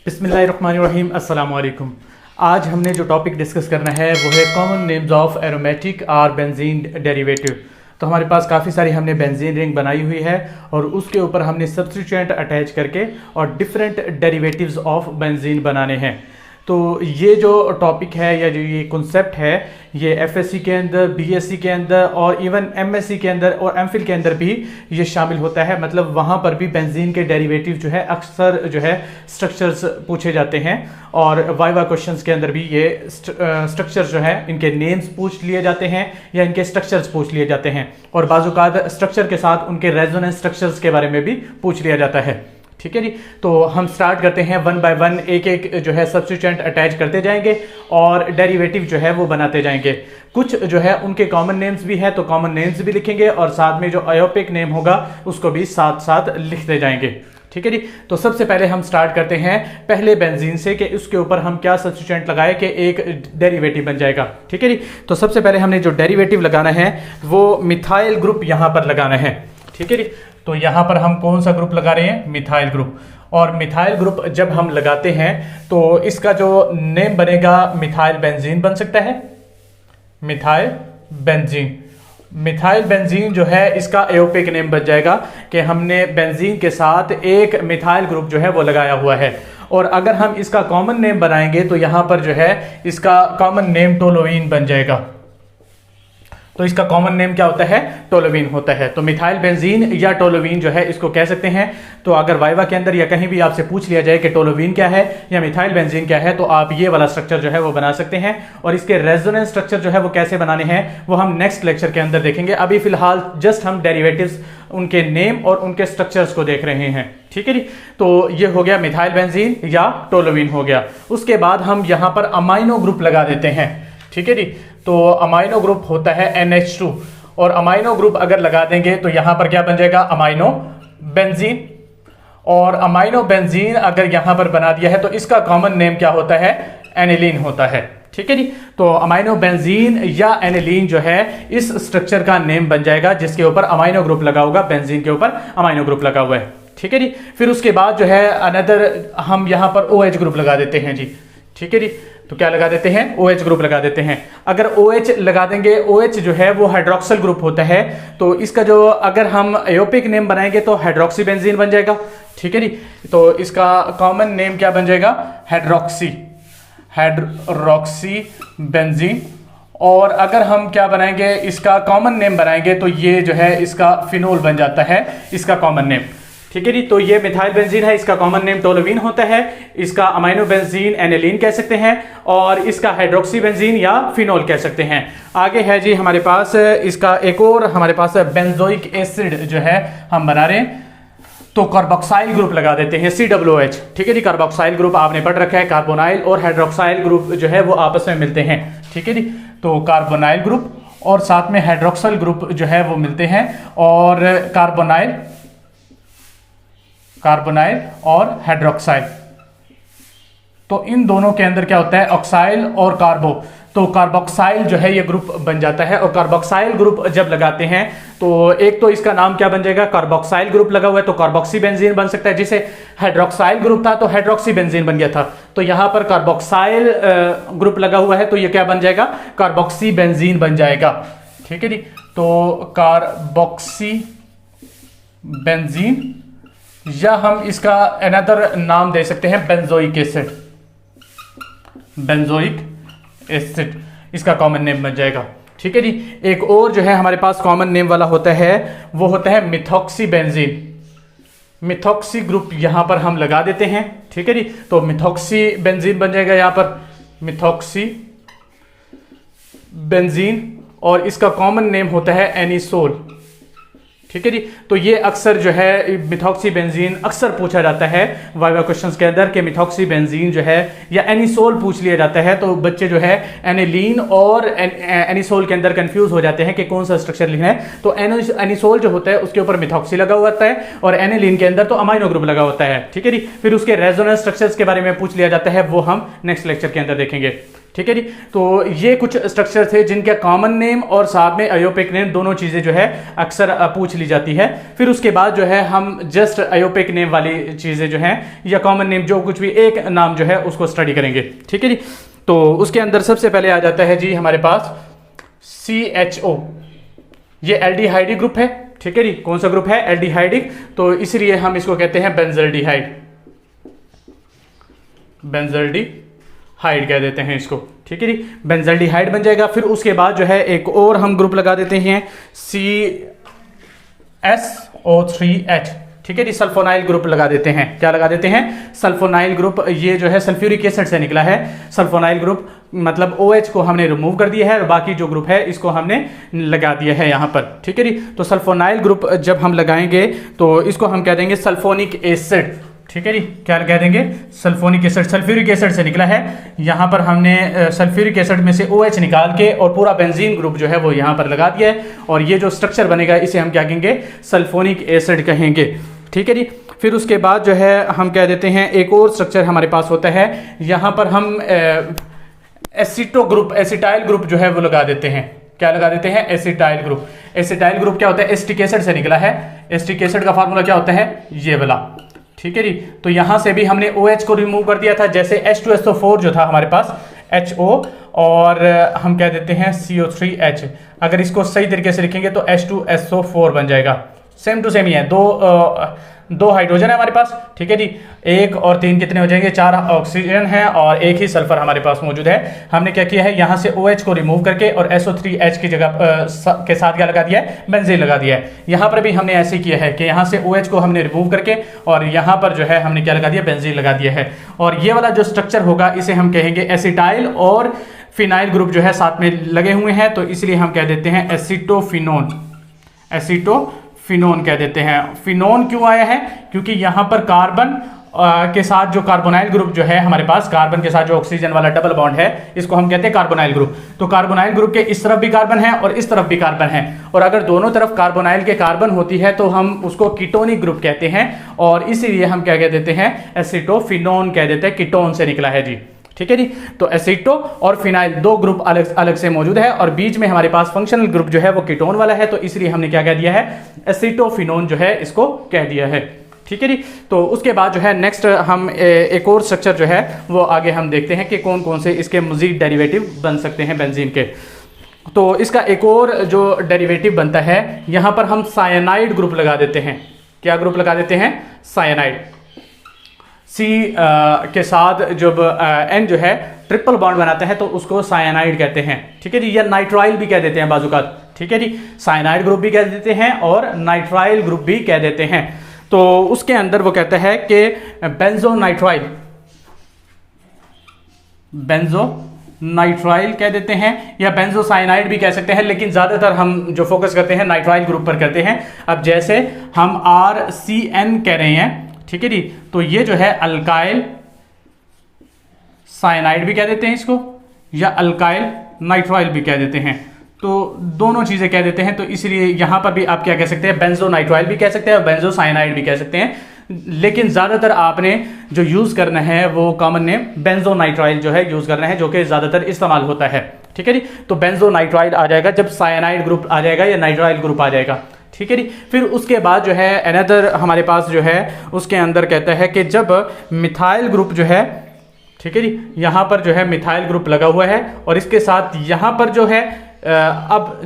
बिस्मिल्लाहिर्रहमानिर्रहीम अस्सलाम वालेकुम। आज हमने जो टॉपिक डिस्कस करना है वो है कॉमन नेम्स ऑफ एरोमेटिक और बेंजीन डेरिवेटिव। तो हमारे पास काफ़ी सारी हमने बेंजीन रिंग बनाई हुई है और उसके ऊपर हमने सब्स्टिट्यूएंट अटैच करके और डिफरेंट डेरिवेटिव्स ऑफ बेंजीन बनाने हैं। तो ये जो टॉपिक है या जो ये कॉन्सेप्ट है ये एफएससी के अंदर, बीएससी के अंदर और इवन एमएससी के अंदर और एमफिल के अंदर भी ये शामिल होता है। मतलब वहाँ पर भी बेंजीन के डेरिवेटिव जो है अक्सर जो है स्ट्रक्चर्स पूछे जाते हैं और वाइवा क्वेश्चंस के अंदर भी ये स्ट्रक्चर्स जो है इनके नेम्स पूछ लिए जाते हैं या इनके स्ट्रक्चर्स पूछ लिए जाते हैं और बाज़-ओ-क़ात स्ट्रक्चर के साथ उनके रेजोनेंस स्ट्रक्चर्स के बारे में भी पूछ लिया जाता है। ठीक है जी। तो हम स्टार्ट करते हैं वन बाय वन, एक एक जो है सब्स्टिट्यूएंट अटैच करते जाएंगे और डेरिवेटिव जो है वो बनाते जाएंगे। कुछ जो है उनके कॉमन नेम्स भी है तो कॉमन नेम्स भी लिखेंगे और साथ में जो आयोपिक नेम होगा उसको भी साथ साथ लिखते जाएंगे। ठीक है जी। तो सबसे पहले हम स्टार्ट करते हैं पहले बेंजीन से कि उसके ऊपर हम क्या सब्स्टिट्यूएंट लगाए कि एक डेरिवेटिव बन जाएगा। ठीक है जी। तो सबसे पहले हमने जो डेरिवेटिव लगाना है वो मिथाइल ग्रुप यहां पर लगाना है। ठीक है जी। तो यहां पर हम कौन सा ग्रुप लगा रहे हैं? Methyl group. और मिथाइल ग्रुप जब हम लगाते हैं तो इसका जो नेम बनेगा मिथाइल बेंजीन बन सकता है। Methyl benzene. मिथाइल बेंजीन जो है इसका आयोपिक नेम बन जाएगा कि हमने बेंजीन के साथ एक मिथाइल ग्रुप जो है वो लगाया हुआ है। और अगर हम इसका कॉमन नेम बनाएंगे तो यहां पर जो है इसका कॉमन नेम टोलोइन बन जाएगा। तो इसका कॉमन नेम क्या होता है? टोलोइन होता है। तो मिथाइल बेंजीन या टोलोइन जो है इसको कह सकते हैं। तो अगर वाइवा के अंदर या कहीं भी आपसे पूछ लिया जाए कि टोलोइन क्या है या मिथाइल बेंजीन क्या है तो आप ये वाला स्ट्रक्चर जो है वो बना सकते हैं। और इसके रेजोनेंस स्ट्रक्चर जो है वो कैसे बनाने हैं वो हम नेक्स्ट लेक्चर के अंदर देखेंगे। अभी फिलहाल जस्ट हम डेरिवेटिव्स, उनके नेम और उनके स्ट्रक्चर्स को देख रहे हैं। ठीक है जी। तो ये हो गया मिथाइल बेंजीन या टोलोइन हो गया। उसके बाद हम यहाँ पर अमाइनो ग्रुप लगा देते हैं। ठीक है जी। तो अमाइनो ग्रुप होता है NH2 और अमाइनो ग्रुप अगर लगा देंगे तो यहां पर क्या बन जाएगा? Amino benzene. और अमाइनो बेंजीन अगर यहां पर बना दिया है तो इसका कॉमन नेम क्या होता है? एनिलीन होता है। ठीक है जी। तो अमाइनो बेंजीन या एनिलीन जो है इस स्ट्रक्चर का नेम बन जाएगा जिसके ऊपर अमाइनो ग्रुप लगा होगा। बेंजीन के ऊपर अमाइनो ग्रुप लगा हुआ है। ठीक है जी। फिर उसके बाद जो है अनदर हम यहां पर OH ग्रुप लगा देते हैं जी। ठीक है जी। तो क्या लगा देते हैं? OH ग्रुप लगा देते हैं। अगर OH लगा देंगे, OH जो है वो हाइड्रोक्सिल ग्रुप होता है तो इसका जो अगर हम आयोपिक नेम बनाएंगे तो हाइड्रोक्सी बेंजीन बन जाएगा। ठीक है जी। तो इसका कॉमन नेम क्या बन जाएगा? Hydroxy benzene. और अगर हम क्या बनाएंगे, इसका कॉमन नेम बनाएंगे तो ये जो है इसका फिनोल बन जाता है इसका कॉमन नेम। ठीक है जी। तो ये मिथाइल बेंजीन है, इसका कॉमन नेम टोलोइन होता है, इसका अमाइनो बेंजीन एनिलीन कह सकते हैं और इसका हाइड्रोक्सी बेंजीन या फिनोल कह सकते हैं। आगे है जी हमारे पास इसका एक और हमारे पास बेंजोइक एसिड जो है हम बना रहे हैं तो कार्बोक्साइल ग्रुप लगा देते हैं COOH। ठीक है जी। कार्बोक्साइल ग्रुप आपने पढ़ रखा है, कार्बोनाइल और हाइड्रोक्साइल ग्रुप जो है वो आपस में मिलते हैं। ठीक है जी। तो कार्बोनाइल ग्रुप और साथ में हाइड्रोक्साइल ग्रुप जो है वो मिलते हैं और कार्बोनाइल और हाइड्रोक्साइल। तो इन दोनों के अंदर क्या होता है? ऑक्साइल और कार्बो। तो कार्बोक्साइल जो है ये ग्रुप बन जाता है और कार्बोक्साइल ग्रुप जब लगाते हैं तो एक तो इसका नाम क्या बन जाएगा? कार्बोक्साइल ग्रुप लगा हुआ है तो कार्बोक्सी बेंजीन बन सकता है। जिसे हाइड्रोक्साइल ग्रुप था तो हाइड्रोक्सी बेंजीन बन गया था। तो यहां पर कार्बोक्साइल ग्रुप लगा हुआ है तो ये क्या बन जाएगा? कार्बोक्सी बेंजीन बन जाएगा। ठीक है जी। तो कार्बोक्सी बेंजीन या हम इसका अनदर नाम दे सकते हैं बेंजोइक एसिड। बेंजोइक एसिड इसका कॉमन नेम बन जाएगा। ठीक है जी। एक और जो है हमारे पास कॉमन नेम वाला होता है वो होता है मिथॉक्सी बेंजीन। मिथॉक्सी ग्रुप यहां पर हम लगा देते हैं। ठीक है जी। तो मिथॉक्सी बेंजीन बन जाएगा यहां पर मिथॉक्सी बेंजीन और इसका कॉमन नेम होता है एनिसोल। ठीक है जी। तो ये अक्सर जो है मिथॉक्सी बेंजीन अक्सर पूछा जाता है वाइवा क्वेश्चंस के अंदर कि मिथॉक्सी बेंजीन जो है या एनिसोल पूछ लिया जाता है तो बच्चे जो है एनिलीन और एनिसोल के अंदर कंफ्यूज हो जाते हैं कि कौन सा स्ट्रक्चर लिखना है। तो एनिसोल जो होता है उसके ऊपर मिथॉक्सी लगा हुआ होता है और एनिलीन के अंदर तो अमाइनो ग्रुप लगा होता है। ठीक है जी। फिर उसके रेजोनेंस स्ट्रक्चर्स के बारे में पूछ लिया जाता है वो हम नेक्स्ट लेक्चर के अंदर देखेंगे। ठीक है जी। तो ये कुछ स्ट्रक्चर थे जिनके कॉमन नेम और साथ में अयोपिक नेम दोनों चीज़ें जो है अक्सर पूछ ली जाती है। फिर उसके बाद जो है हम जस्ट अयोपिक नेम वाली चीज़ें जो हैं या कॉमन नेम जो कुछ भी एक नाम जो है उसको स्टडी करेंगे। ठीक है जी। तो उसके अंदर सबसे पहले आ जाता है जी हमारे पास CHO, ये एल्डिहाइडिक ग्रुप है। ठीक है जी। कौन सा ग्रुप है? एल्डिहाइडिक। तो इसलिए हम इसको कहते हैं बेंजल्डिहाइड, बेंजल्डिहाइड कह देते हैं इसको। ठीक है जी। बेंजल्डिहाइड बन जाएगा। फिर उसके बाद जो है एक और हम ग्रुप लगा देते हैं CSO3H। ठीक है जी। सल्फोनाइल ग्रुप लगा देते हैं। क्या लगा देते हैं? Sulfonyl group. ये जो है सल्फ्यूरिक एसिड से निकला है सल्फोनाइल ग्रुप, मतलब OH को हमने रिमूव कर दिया है और बाकी जो ग्रुप है इसको हमने लगा दिया है यहाँ पर। ठीक है जी। तो सल्फोनाइल ग्रुप जब हम लगाएंगे तो इसको हम कह देंगे सल्फोनिक एसिड। ठीक है जी। क्या कह देंगे? Sulphonic acid. सल्फ्यूरिक एसिड से निकला है। यहाँ पर हमने सल्फ्यूरिक एसिड में से OH निकाल के और पूरा बेंजीन ग्रुप जो है वो यहाँ पर लगा दिया है और ये जो स्ट्रक्चर बनेगा इसे हम क्या कहेंगे? सल्फोनिक एसिड कहेंगे। ठीक है जी। फिर उसके बाद जो है हम कह देते हैं एक और स्ट्रक्चर हमारे पास होता है, यहाँ पर हम एसिटो ग्रुप, एसिटाइल ग्रुप जो है वो लगा देते हैं। क्या लगा देते हैं? Acetyl group. एसिटाइल ग्रुप क्या होता है? एसिटिक एसिड से निकला है। एसिटिक एसिड का फार्मूला क्या होता है? ये वाला। ठीक है जी। तो यहां से भी हमने OH को रिमूव कर दिया था, जैसे H2SO4 जो था हमारे पास HO और हम कह देते हैं CO3H। अगर इसको सही तरीके से लिखेंगे तो H2SO4 बन जाएगा। सेम टू सेम ही है। दो हाइड्रोजन है हमारे पास। ठीक है जी। 1 और 3 कितने हो जाएंगे? 4 ऑक्सीजन है और 1 ही सल्फर हमारे पास मौजूद है। हमने क्या किया है? यहाँ से OH को रिमूव करके और SO3H की जगह के साथ क्या लगा दिया है? बेंजीन लगा दिया है। यहाँ पर भी हमने ऐसे किया है कि यहाँ से OH को हमने रिमूव करके और यहाँ पर जो है हमने क्या लगा दिया? बेंजीन लगा दिया है। और ये वाला जो स्ट्रक्चर होगा इसे हम कहेंगे एसिटाइल और फिनाइल ग्रुप जो है साथ में लगे हुए हैं, तो इसलिए हम कह देते हैं एसिटोफिनोन। एसिटोफिनोन कह देते हैं। फिनोन क्यों आया है? क्योंकि यहाँ पर कार्बन के साथ जो कार्बोनाइल ग्रुप जो है हमारे पास, कार्बन के साथ जो ऑक्सीजन वाला डबल बॉन्ड है इसको हम कहते हैं कार्बोनाइल ग्रुप। तो कार्बोनाइल ग्रुप के इस तरफ भी कार्बन है और इस तरफ भी कार्बन है, और अगर दोनों तरफ कार्बोनाइल के कार्बन होती है तो हम उसको कीटोनिक ग्रुप कहते हैं और इसीलिए हम क्या कह देते हैं? एसिटोफिनोन कह देते हैं। कीटोन से निकला है जी। ठीक है जी। तो एसिटो और फिनाइल दो ग्रुप अलग अलग से मौजूद है और बीच में हमारे पास फंक्शनल ग्रुप जो है वो कीटोन वाला है, तो इसलिए हमने क्या कह दिया है? एसिटोफिनोन जो है इसको कह दिया है। ठीक है जी। तो उसके बाद जो है नेक्स्ट हम एक और स्ट्रक्चर जो है वो आगे हम देखते हैं कि कौन कौन से इसके मजीद डेरिवेटिव बन सकते हैं बेंजीन के। तो इसका एक और जो डेरिवेटिव बनता है, यहाँ पर हम साइनाइड ग्रुप लगा देते हैं। क्या ग्रुप लगा देते हैं? साइनाइड। C के साथ जब N जो है ट्रिपल बॉन्ड बनाता है तो उसको साइनाइड कहते हैं। ठीक है जी। या नाइट्राइल भी कह देते हैं बाजुकात। ठीक है जी। साइनाइड ग्रुप भी कह देते हैं और नाइट्राइल ग्रुप भी कह देते हैं। तो उसके अंदर वो कहता है कि बेंजोनाइट्राइल, बेंजोनाइट्राइल कह देते हैं या बेंजोसाइनाइड भी कह सकते हैं, लेकिन ज्यादातर हम जो फोकस करते हैं नाइट्राइल ग्रुप पर करते हैं। अब जैसे हम RCN कह रहे हैं, ठीक है जी, तो ये जो है अल्काइल साइनाइड भी कह देते हैं इसको, या अल्काइल नाइट्राइल भी कह देते हैं। तो दोनों चीजें कह देते हैं, तो इसलिए यहां पर भी आप क्या कह सकते हैं? बेंजोनाइट्राइल भी कह सकते हैं और बेंजोसाइनाइड भी कह सकते हैं, लेकिन ज्यादातर आपने जो यूज करना है वो कॉमन नेम बेंजोनाइट्राइल जो है यूज करना है, जो कि ज्यादातर इस्तेमाल होता है। ठीक है जी। तो बेंजोनाइट्राइल आ जाएगा जब साइनाइड ग्रुप आ जाएगा या नाइट्राइल ग्रुप आ जाएगा। ठीक है जी। फिर उसके बाद जो है अनदर हमारे पास जो है उसके अंदर कहता है कि जब मिथाइल ग्रुप जो है, ठीक है जी, यहां पर जो है मिथाइल ग्रुप लगा हुआ है और इसके साथ यहां पर जो है अब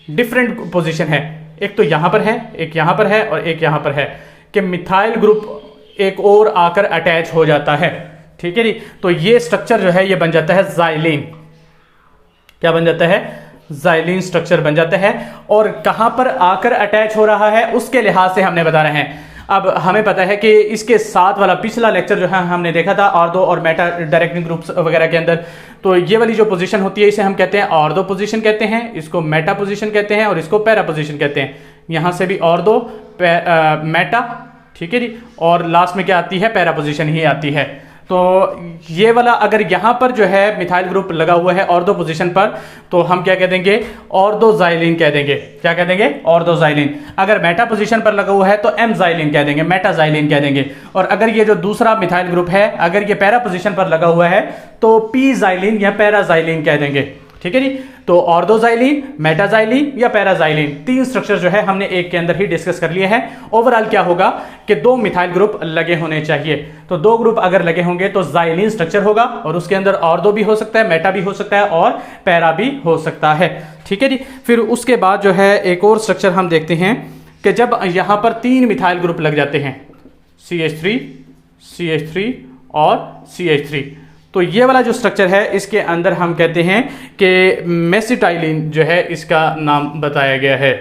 डिफरेंट पोजीशन है, एक तो यहां पर है, एक यहां पर है और एक यहां पर है, कि मिथाइल ग्रुप एक और आकर अटैच हो जाता है। ठीक है जी। तो ये स्ट्रक्चर जो है ये बन जाता है ज़ाइलीन। क्या बन जाता है? ज़ाइलीन स्ट्रक्चर बन जाता है। और कहां पर आकर अटैच हो रहा है उसके लिहाज से हमने बता रहे हैं। अब हमें पता है कि इसके साथ वाला पिछला लेक्चर जो है हमने देखा था ऑर्थो और मेटा डायरेक्टिंग ग्रुप्स वगैरह के अंदर, तो ये वाली जो पोजीशन होती है इसे हम कहते हैं ऑर्थो पोजीशन कहते हैं, इसको मेटा पोजीशन कहते हैं और इसको पैरा पोजीशन कहते हैं। यहां से भी ऑर्थो मेटा, ठीक है जी, और लास्ट में क्या आती है? पैरा पोजीशन ही आती है। तो ये वाला अगर यहाँ पर जो है मिथाइल ग्रुप लगा हुआ है ऑर्थो पोजीशन पर, तो हम क्या कह देंगे, ऑर्थोजाइलिन कह देंगे। क्या कह देंगे, ऑर्थोजाइलिन। अगर मेटा पोजीशन पर लगा हुआ है तो एमजाइलिन कह देंगे, मेटाजाइलिन कह देंगे। और अगर ये जो दूसरा मिथाइल ग्रुप है अगर ये पैरा पोजीशन पर लगा हुआ है तो पीजाइलिन या पैराजाइलिन कह देंगे। ठीक है जी। तो ऑर्थोजाइलिन, मेटाजाइलिन या पैराजाइलिन, तीन स्ट्रक्चर जो है हमने एक के अंदर ही डिस्कस कर लिए हैं। ओवरऑल क्या होगा कि दो मिथाइल ग्रुप लगे होने चाहिए। तो दो ग्रुप अगर लगे होंगे तो जाइलिन स्ट्रक्चर होगा और उसके अंदर ऑर्थो भी हो सकता है, मेटा भी हो सकता है और पैरा भी हो सकता है। ठीक है जी। फिर उसके बाद जो है एक और स्ट्रक्चर हम देखते हैं कि जब यहां पर तीन मिथाइल ग्रुप लग जाते हैं, CH3, CH3 और CH3, तो ये वाला जो स्ट्रक्चर है इसके अंदर हम कहते हैं कि मेसिटाइलिन जो है इसका नाम बताया गया है,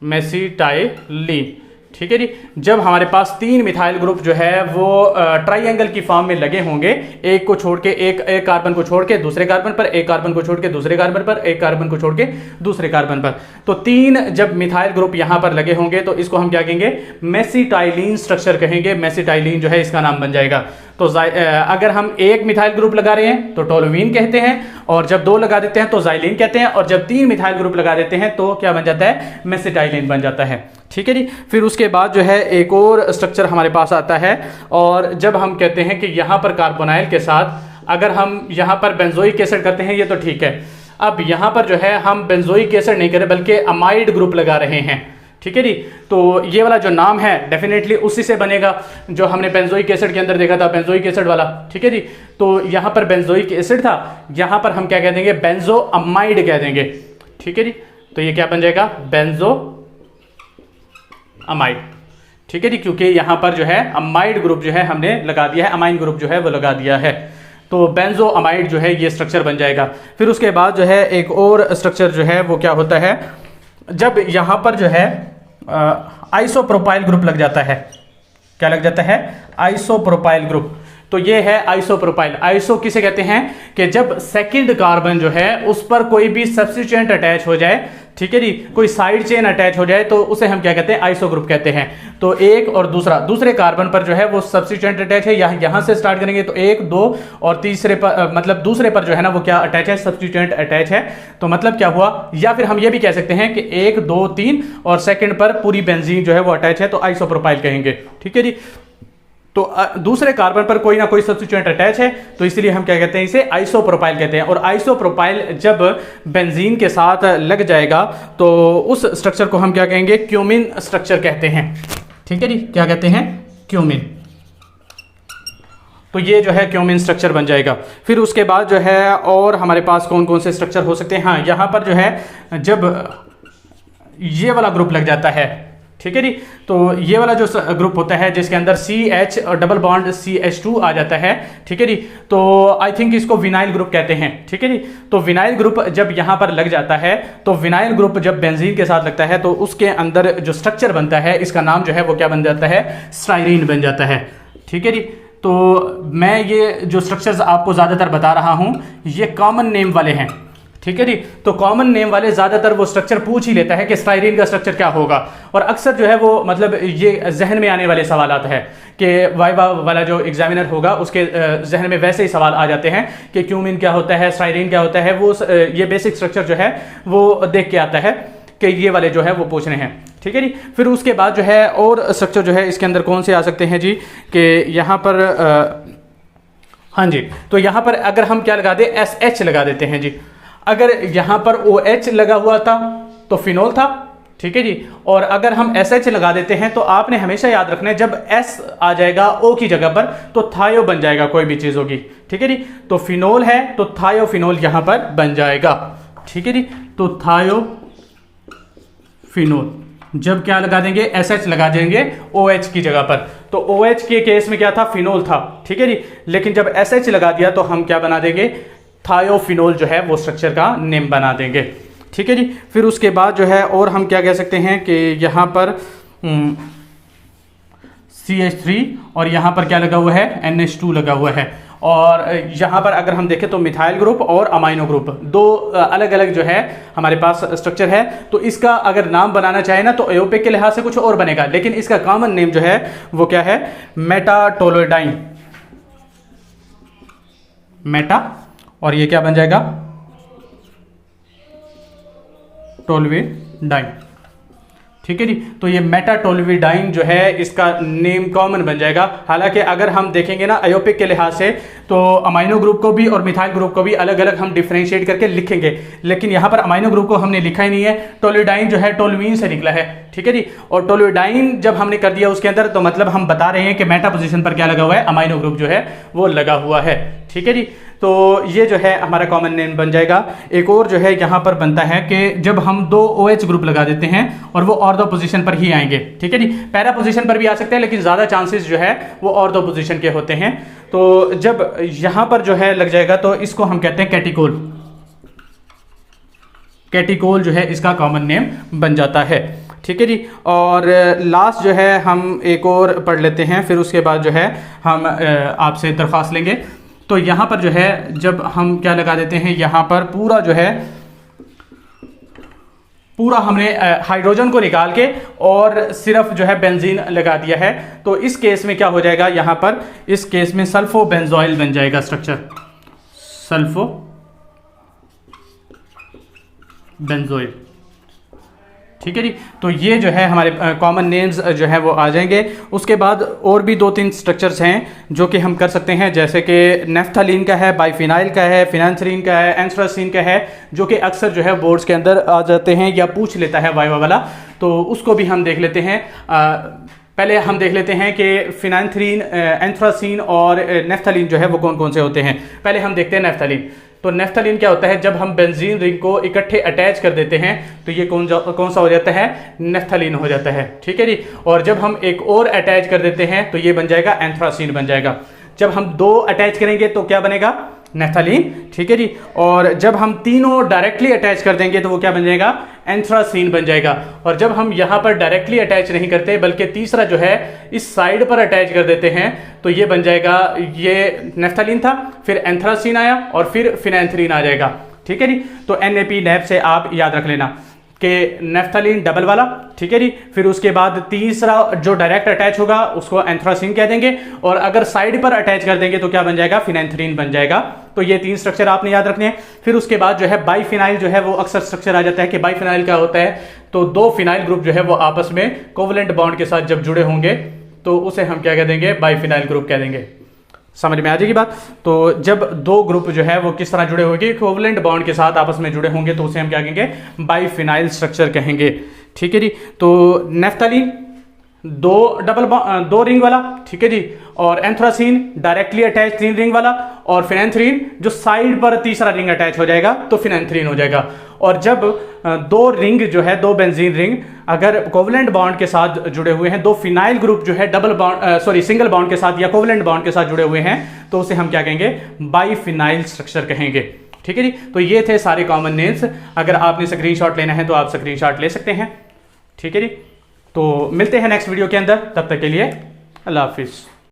मेसिटाइलिन। ठीक है जी। जब हमारे पास तीन मिथाइल ग्रुप जो है वो ट्राइंगल की फॉर्म में लगे होंगे, एक को छोड़ के एक कार्बन को छोड़ के दूसरे कार्बन पर, एक कार्बन को छोड़ के दूसरे कार्बन पर, एक कार्बन को छोड़ के दूसरे कार्बन पर, तो तीन जब मिथाइल ग्रुप यहां पर लगे होंगे तो इसको हम क्या कहेंगे, मेसिटाइलिन स्ट्रक्चर कहेंगे। मेसिटाइलिन जो है इसका नाम बन जाएगा। तो अगर हम एक मिथाइल ग्रुप लगा रहे हैं तो टोलुइन कहते हैं, और जब दो लगा देते हैं तो जाइलिन कहते हैं, और जब तीन मिथाइल ग्रुप लगा देते हैं तो क्या बन जाता है, मेसिटाइलिन बन जाता है। ठीक है जी। फिर उसके बाद जो है एक और स्ट्रक्चर हमारे पास आता है, और जब हम कहते हैं कि यहाँ पर कार्बोनाइल के साथ अगर हम यहाँ पर बेंजोइक एसिड करते हैं, ये तो ठीक है। अब यहाँ पर जो है हम बेंजोइक एसिड नहीं कर रहे बल्कि अमाइड ग्रुप लगा रहे हैं। ठीक है जी। तो ये वाला जो नाम है डेफिनेटली उसी से बनेगा जो हमने बेंजोइक एसिड के अंदर देखा था, बेंजोइक एसिड वाला। ठीक है जी। तो यहाँ पर बेंजोइक एसिड था, यहाँ पर हम क्या कह देंगे, बेंजो अमाइड कह देंगे। ठीक है जी। तो ये क्या बन जाएगा, बेंजो अमाइड। ठीक है जी। क्योंकि यहां पर जो है अमाइड ग्रुप जो है हमने लगा दिया है, अमाइन ग्रुप जो है वो लगा दिया है, तो बेंजो अमाइड जो है ये स्ट्रक्चर बन जाएगा। फिर उसके बाद जो है एक और स्ट्रक्चर जो है वो क्या होता है, जब यहां पर जो है आइसोप्रोपाइल ग्रुप लग जाता है। क्या लग जाता है, आइसोप्रोपाइल ग्रुप। तो ये है आइसोप्रोपाइल। आइसो किसे कहते हैं कि जब सेकंड कार्बन जो है उस पर कोई भी सब्स्टिट्यूएंट अटैच हो जाए, ठीक है जी, कोई साइड चेन अटैच हो जाए तो उसे हम क्या कहते हैं, आइसो ग्रुप कहते हैं। तो एक और दूसरे कार्बन पर जो है वो सब्स्टिट्यूएंट अटैच है, यहां से स्टार्ट करेंगे तो एक, दो और तीसरे पर मतलब दूसरे पर जो है ना वो क्या अटैच है, सब्स्टिट्यूएंट अटैच है। तो मतलब क्या हुआ, या फिर हम ये भी कह सकते हैं कि एक, दो, तीन और सेकंड पर पूरी बेंजीन जो है वो अटैच है, तो आइसोप्रोपाइल कहेंगे। ठीक है जी। तो दूसरे कार्बन पर कोई ना कोई सब्स्टिट्यूएंट अटैच है, तो इसलिए हम क्या कहते हैं, इसे आइसोप्रोपाइल कहते हैं। और आइसोप्रोपाइल जब बेंजीन के साथ लग जाएगा तो उस स्ट्रक्चर को हम क्या कहेंगे, क्यूमिन स्ट्रक्चर कहते हैं। ठीक है जी। क्या कहते हैं, क्यूमिन। तो ये जो है क्यूमिन स्ट्रक्चर बन जाएगा। फिर उसके बाद जो है और हमारे पास कौन कौन से स्ट्रक्चर हो सकते हैं, हाँ यहां पर जो है जब ये वाला ग्रुप लग जाता है, ठीक है जी, तो ये वाला जो ग्रुप होता है जिसके अंदर CH और डबल बॉन्ड CH2 आ जाता है, ठीक है जी, तो आई थिंक इसको विनाइल ग्रुप कहते हैं। ठीक है जी। तो विनाइल ग्रुप जब यहाँ पर लग जाता है, तो विनाइल ग्रुप जब बेंजीन के साथ लगता है तो उसके अंदर जो स्ट्रक्चर बनता है इसका नाम जो है वो क्या बन जाता है, स्टाइरीन बन जाता है। ठीक है जी। तो मैं ये जो स्ट्रक्चर्स आपको ज़्यादातर बता रहा हूँ ये कॉमन नेम वाले हैं। ठीक है जी। तो कॉमन नेम वाले ज्यादातर वो स्ट्रक्चर पूछ ही लेता है कि स्टाइरीन का स्ट्रक्चर क्या होगा, और अक्सर जो है वो मतलब ये जहन में आने वाले सवाल है कि वाइवा वाला जो एग्जामिनर होगा उसके जहन में वैसे ही सवाल आ जाते हैं कि क्यूमिन क्या होता है, स्टाइरीन क्या होता है, वो ये बेसिक स्ट्रक्चर जो है वो देख के आता है कि ये वाले जो है वो पूछ रहे हैं। ठीक है जी। फिर उसके बाद जो है और स्ट्रक्चर जो है इसके अंदर कौन से आ सकते हैं जी, कि यहाँ पर हाँ जी, तो यहाँ पर अगर हम क्या लगा दे, SH लगा देते हैं जी। अगर यहां पर OH लगा हुआ था तो फिनोल था, ठीक है जी, और अगर हम SH लगा देते हैं तो आपने हमेशा याद रखना है जब S आ जाएगा O की जगह पर तो थायो बन जाएगा, कोई भी चीज होगी। ठीक है जी। तो फिनोल है तो थायोफिनोल यहां पर बन जाएगा। ठीक है जी। तो थायोफिनोल जब क्या लगा देंगे, SH लगा देंगे OH की जगह पर, तो OH के केस में क्या था, फिनोल था। ठीक है जी। लेकिन जब SH लगा दिया तो हम क्या बना देंगे, थायोफिनोल जो है वो स्ट्रक्चर का नेम बना देंगे। ठीक है जी। फिर उसके बाद जो है और हम क्या कह सकते हैं कि यहाँ पर CH3 और यहाँ पर क्या लगा हुआ है, NH2 लगा हुआ है। और यहाँ पर अगर हम देखें तो मिथाइल ग्रुप और अमाइनो ग्रुप दो अलग अलग जो है हमारे पास स्ट्रक्चर है। तो इसका अगर नाम बनाना चाहे ना तो अयोपिक के लिहाज से कुछ और बनेगा, लेकिन इसका कॉमन नेम जो है वो क्या है, मेटाटोलोडाइन। मेटा, और ये क्या बन जाएगा, टोल्यूडाइन। ठीक है जी। तो ये मेटा टोल्यूडाइन जो है इसका नेम कॉमन बन जाएगा। हालांकि अगर हम देखेंगे ना आयोपिक के लिहाज से तो अमाइनो ग्रुप को भी और मिथाइल ग्रुप को भी अलग अलग हम डिफरेंशिएट करके लिखेंगे, लेकिन यहाँ पर अमाइनो ग्रुप को हमने लिखा ही नहीं है। टोल्यूडाइन जो है टोल्यूइन से निकला है। ठीक है जी। और टोल्यूडाइन जब हमने कर दिया उसके अंदर तो मतलब हम बता रहे हैं कि मेटा पोजीशन पर क्या लगा हुआ है, अमाइनो ग्रुप जो है वो लगा हुआ है। ठीक है जी। तो ये जो है हमारा कॉमन नेम बन जाएगा। एक और जो है यहाँ पर बनता है कि जब हम दो OH ग्रुप लगा देते हैं और वो ऑर्थो पोजीशन पर ही आएंगे। ठीक है जी। पैरा पोजीशन पर भी आ सकते हैं लेकिन ज़्यादा चांसेस जो है वो ऑर्थो पोजीशन के होते हैं। तो जब यहाँ पर जो है लग जाएगा तो इसको हम कहते हैं कैटिकोल। कैटिकोल जो है इसका कॉमन नेम बन जाता है। ठीक है जी। और लास्ट जो है हम एक और पढ़ लेते हैं, फिर उसके बाद जो है हम आपसे दरख्वास्त लेंगे। तो यहाँ पर जो है जब हम क्या लगा देते हैं, यहाँ पर पूरा जो है पूरा हमने हाइड्रोजन को निकाल के और सिर्फ जो है बेंजीन लगा दिया है, तो इस केस में क्या हो जाएगा, यहाँ पर इस केस में सल्फो बेंजोइल बन जाएगा स्ट्रक्चर, सल्फो बेंजोइल। ठीक है जी। तो ये जो है हमारे कॉमन नेम्स जो है वो आ जाएंगे। उसके बाद और भी 2-3 स्ट्रक्चर्स हैं जो कि हम कर सकते हैं, जैसे कि नेफ्थलीन का है, बाइफिनाइल का है, फिनांथरीन का है, एंथ्रासीन का है, जो कि अक्सर जो है बोर्ड्स के अंदर आ जाते हैं या पूछ लेता है वाइवा वाला, तो उसको भी हम देख लेते हैं। पहले हम देख लेते हैं कि फिनांथरीन, एंथ्रासीन और नेफ्थलीन जो है वो कौन कौन से होते हैं। पहले हम देखते हैं नेफ्थलीन। तो नेफ्थलीन क्या होता है, जब हम बेंजीन रिंग को इकट्ठे अटैच कर देते हैं तो ये कौन सा हो जाता है, नेफ्थलीन हो जाता है। ठीक है जी। और जब हम एक और अटैच कर देते हैं तो ये बन जाएगा एंथ्रासीन बन जाएगा। जब हम 2 अटैच करेंगे तो क्या बनेगा, नेफ्थलीन। ठीक है जी। और जब हम तीनों डायरेक्टली अटैच कर देंगे तो वो क्या बन जाएगा, एंथ्रासीन बन जाएगा। और जब हम यहाँ पर डायरेक्टली अटैच नहीं करते बल्कि तीसरा जो है इस साइड पर अटैच कर देते हैं तो ये बन जाएगा, ये नेफ्थलीन था, फिर एंथ्रासीन आया और फिर फिनांथरीन आ जाएगा। ठीक है जी। तो NAP नैप से आप याद रख लेना कि नेफ्थलीन डबल वाला। ठीक है जी। फिर उसके बाद तीसरा जो डायरेक्ट अटैच होगा उसको एंथ्रासीन कह देंगे, और अगर साइड पर अटैच कर देंगे तो क्या बन जाएगा, फिनांथरीन बन जाएगा। तो ये 3 स्ट्रक्चर आपने याद रखने हैं। फिर उसके बाद जो है बाइफिनाइल जो है वो अक्सर स्ट्रक्चर आ जाता है कि बाइफिनाइल क्या होता है, तो 2 फिनाइल ग्रुप जो है वो आपस में कोवलेंट बॉन्ड के साथ जब जुड़े होंगे तो उसे हम क्या कह देंगे, बाइफिनाइल ग्रुप कह देंगे। समझ में आ जाएगी बात। तो जब 2 ग्रुप जो है वो किस तरह जुड़े होंगे, कोवलेंट बॉन्ड के साथ आपस में जुड़े होंगे तो उसे हम क्या कहेंगे, बाइफिनाइल स्ट्रक्चर कहेंगे। ठीक है जी। तो नेफ्थलीन 2 रिंग वाला। ठीक है जी। और एंथ्रासीन डायरेक्टली अटैच 3 रिंग वाला, और फिनांथरीन जो साइड पर तीसरा रिंग अटैच हो जाएगा तो फिनांथरीन हो जाएगा। और जब 2 रिंग जो है, 2 बेंजीन रिंग अगर कोवलेंट बॉन्ड के साथ जुड़े हुए हैं, 2 फिनाइल ग्रुप जो है सिंगल बॉन्ड के साथ या कोवलेंट बॉन्ड के साथ जुड़े हुए हैं तो उसे हम क्या कहेंगे, बाइफिनाइल स्ट्रक्चर कहेंगे। ठीक है जी। तो ये थे सारे कॉमन नेम्स। अगर आपने स्क्रीनशॉट लेना है तो आप स्क्रीनशॉट ले सकते हैं। ठीक है जी। तो मिलते हैं नेक्स्ट वीडियो के अंदर, तब तक के लिए अल्लाह हाफिज़।